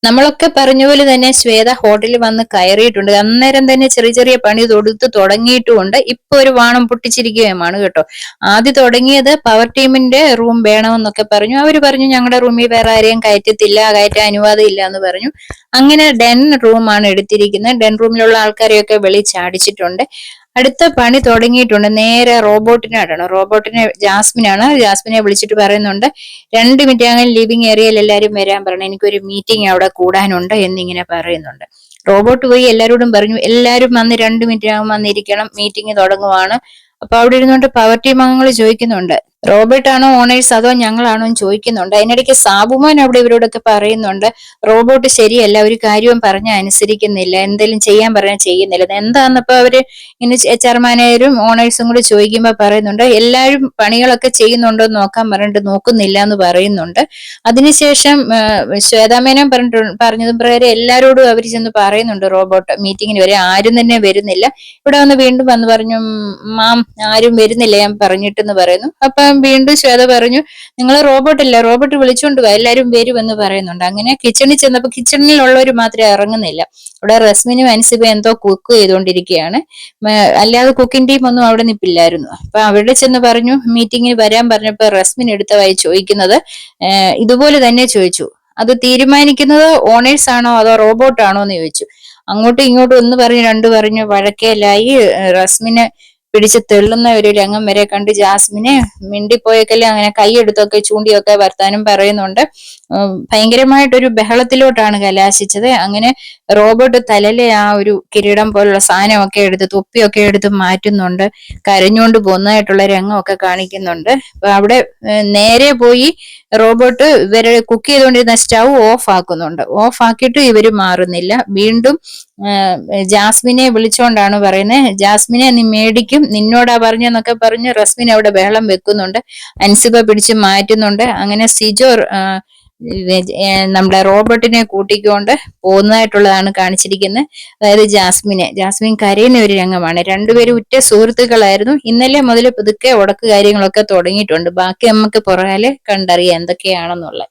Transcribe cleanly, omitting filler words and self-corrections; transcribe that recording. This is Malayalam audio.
നമ്മളൊക്കെ പറഞ്ഞ പോലെ തന്നെ ശ്വേത ഹോട്ടലിൽ വന്ന് കയറിയിട്ടുണ്ട്. അന്നേരം തന്നെ ചെറിയ ചെറിയ പണി തൊടുത്ത് തുടങ്ങിയിട്ടുമുണ്ട്. ഇപ്പൊ ഒരു വാണം പൊട്ടിച്ചിരിക്കുകയുമാണ് കേട്ടോ. ആദ്യം തുടങ്ങിയത് പവർ ടീമിന്റെ റൂം വേണമെന്നൊക്കെ പറഞ്ഞു. അവര് പറഞ്ഞു ഞങ്ങളുടെ റൂമിൽ വേറെ ആരെയും കയറ്റത്തില്ല, കയറ്റാൻ അനുവാദം ഇല്ല എന്ന് പറഞ്ഞു. അങ്ങനെ ഡെൻ റൂമാണ് എടുത്തിരിക്കുന്നത്. ഡെൻ റൂമിലുള്ള ആൾക്കാരെയൊക്കെ വെളി ചാടിച്ചിട്ടുണ്ട്. അടുത്ത പണി തുടങ്ങിയിട്ടുണ്ട്. നേരെ റോബോട്ടിനായിട്ടാണ്. റോബോട്ടിനെ ജാസ്മിനെ വിളിച്ചിട്ട് പറയുന്നുണ്ട് 2 മിനിറ്റ് അങ്ങനെ ലിവിംഗ് ഏരിയയിൽ എല്ലാരും വരാൻ പറയണം, എനിക്കൊരു മീറ്റിംഗ് അവിടെ കൂടാനുണ്ട് എന്നിങ്ങനെ പറയുന്നുണ്ട്. റോബോട്ട് പോയി എല്ലാരോടും പറഞ്ഞു എല്ലാരും വന്ന് 2 മിനിറ്റിനകം വന്നിരിക്കണം, മീറ്റിംഗ് തുടങ്ങുവാണ്. അപ്പൊ അവിടെ ഇരുന്നുകൊണ്ട് പവർ ടീം അംഗങ്ങൾ ചോദിക്കുന്നുണ്ട് റോബോട്ട് ആണോ ഓണേഴ്സ് അതോ ഞങ്ങളാണോ എന്ന് ചോദിക്കുന്നുണ്ട്. അതിനിടയ്ക്ക് സാബുമോൻ അവിടെ ഇവരോടൊക്കെ പറയുന്നുണ്ട് റോബോട്ട് ശരിയല്ല, ഒരു കാര്യവും പറഞ്ഞ അനുസരിക്കുന്നില്ല, എന്തെങ്കിലും ചെയ്യാൻ പറഞ്ഞാൽ ചെയ്യുന്നില്ല. എന്താന്നപ്പോ അവര് ഇങ്ങനെ HR മാനേജരും ഓണേഴ്സും കൂടി ചോദിക്കുമ്പോ പറയുന്നുണ്ട് എല്ലാരും പണികളൊക്കെ ചെയ്യുന്നുണ്ടോ എന്ന് നോക്കാൻ പറഞ്ഞിട്ട് നോക്കുന്നില്ല എന്ന് പറയുന്നുണ്ട്. അതിനുശേഷം ശ്വേതാമേനോൻ പറഞ്ഞതും പ്രകാരം എല്ലാരോടും അവർ ചെന്ന് പറയുന്നുണ്ട് റോബോട്ട് മീറ്റിങ്ങിന് വരെ ആരും തന്നെ വരുന്നില്ല. ഇവിടെ വന്ന് വീണ്ടും വന്ന് പറഞ്ഞു മാം ആരും വരുന്നില്ല ഞാൻ പറഞ്ഞിട്ടെന്ന് പറയുന്നു. അപ്പൊ വീണ്ടും ശ്വേത പറഞ്ഞു നിങ്ങൾ റോബോട്ടല്ല, റോബോട്ട് വിളിച്ചുകൊണ്ട് പോവാ, എല്ലാരും വരുമെന്ന് പറയുന്നുണ്ട്. അങ്ങനെ കിച്ചണിൽ ചെന്നപ്പോ കിച്ചണിലുള്ളവർ മാത്രമേ ഇറങ്ങുന്നില്ല. ഇവിടെ റസ്മിനും അൻസിബയും എന്തോ കുക്ക് ചെയ്തുകൊണ്ടിരിക്കുകയാണ്. അല്ലാതെ കുക്കിംഗ് ടീം ഒന്നും അവിടെ നിപ്പില്ലായിരുന്നു. അപ്പൊ അവിടെ ചെന്ന് പറഞ്ഞു മീറ്റിങ്ങിന് വരാൻ പറഞ്ഞപ്പോ റസ്മിൻ എടുത്തതായി ചോദിക്കുന്നത് ഇതുപോലെ തന്നെ ചോദിച്ചു, അത് തീരുമാനിക്കുന്നത് ഓണേഴ്സ് ആണോ അതോ റോബോട്ട് ആണോ എന്ന് ചോദിച്ചു. അങ്ങോട്ടും ഇങ്ങോട്ടും ഒന്ന് പറഞ്ഞു രണ്ടു പറഞ്ഞു വഴക്കേലായി. റസ്മിനെ പിടിച്ച് തെള്ളുന്ന ഒരു രംഗം വരെ കണ്ട് ജാസ്മിനെ മിണ്ടിപ്പോയേക്കല്ലേ അങ്ങനെ കൈയെടുത്തൊക്കെ ചൂണ്ടിയൊക്കെ വർത്താനം പറയുന്നുണ്ട്. ഭയങ്കരമായിട്ടൊരു ബഹളത്തിലോട്ടാണ് കലാശിച്ചത്. അങ്ങനെ റോബോട്ട് തലയിലെ ആ ഒരു കിരീടം പോലുള്ള സാധനമൊക്കെ എടുത്ത് തൊപ്പിയൊക്കെ എടുത്ത് മാറ്റുന്നുണ്ട്. കരഞ്ഞുകൊണ്ട് പോകുന്നതായിട്ടുള്ള രംഗമൊക്കെ കാണിക്കുന്നുണ്ട്. അപ്പൊ അവിടെ നേരെ പോയി റോബോട്ട് ഇവരെ കുക്ക് ചെയ്തുകൊണ്ടിരുന്ന സ്റ്റൗ ഓഫ് ആക്കുന്നുണ്ട്. ഓഫ് ആക്കിയിട്ട് ഇവര് മാറുന്നില്ല. വീണ്ടും ജാസ്മിനെ വിളിച്ചോണ്ടാണ് പറയുന്നത് ജാസ്മിനെ നീ മേടിക്കും, നിന്നോടാ പറഞ്ഞെന്നൊക്കെ പറഞ്ഞ് റസ്മിൻ അവിടെ ബഹളം വെക്കുന്നുണ്ട്. അൻസിബ പിടിച്ച് മാറ്റുന്നുണ്ട്. അങ്ങനെ സിജോ നമ്മുടെ റോബോട്ടിനെ കൂട്ടിക്കൊണ്ട് പോകുന്നതായിട്ടുള്ളതാണ് കാണിച്ചിരിക്കുന്നത്. അതായത് ജാസ്മിൻ കരയുന്ന ഒരു രംഗമാണ്. രണ്ടുപേരും ഉറ്റ സുഹൃത്തുക്കളായിരുന്നു. ഇന്നലെ മുതൽ പുതുക്കെ ഉടക്ക് കാര്യങ്ങളൊക്കെ തുടങ്ങിയിട്ടുണ്ട്. ബാക്കി നമുക്ക് പുറകാലെ കണ്ടറിയാം എന്തൊക്കെയാണെന്നുള്ളത്.